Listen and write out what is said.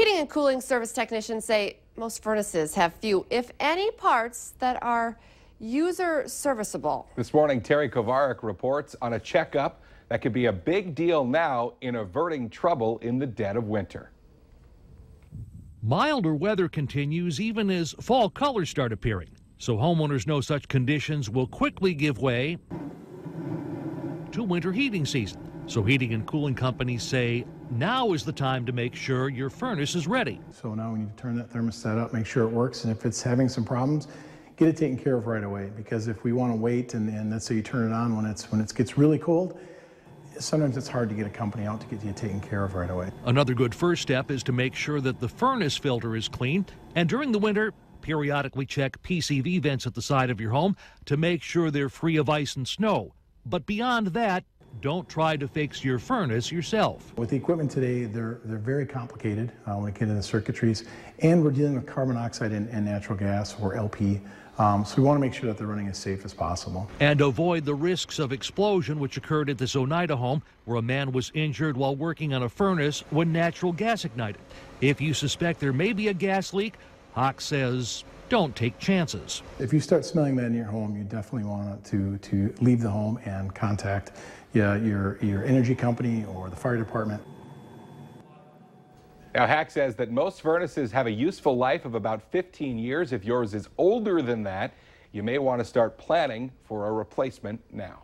Heating and cooling service technicians say most furnaces have few, if any, parts that are user serviceable. This morning, Terry Kovarik reports on a checkup that could be a big deal now in averting trouble in the dead of winter. Milder weather continues even as fall colors start appearing, so homeowners know such conditions will quickly give way to winter heating season. So heating and cooling companies say now is the time to make sure your furnace is ready. So now we need to turn that thermostat up, make sure it works, and if it's having some problems, get it taken care of right away. Because if we want to wait and let's say you turn it on when it gets really cold, sometimes it's hard to get a company out to get you taken care of right away. Another good first step is to make sure that the furnace filter is clean, and during the winter, periodically check PCV vents at the side of your home to make sure they're free of ice and snow. But beyond that, don't try to fix your furnace yourself. With the equipment today, they're very complicated when it gets into the circuitries, and we're dealing with carbon monoxide and natural gas, or LP. So we want to make sure that they're running as safe as possible. And avoid the risks of explosion which occurred at this Oneida home, where a man was injured while working on a furnace when natural gas ignited. If you suspect there may be a gas leak, Hawk says don't take chances. If you start smelling that in your home, you definitely want to leave the home and contact your energy company or the fire department. Now, Hack says that most furnaces have a useful life of about 15 years. If yours is older than that, you may want to start planning for a replacement now.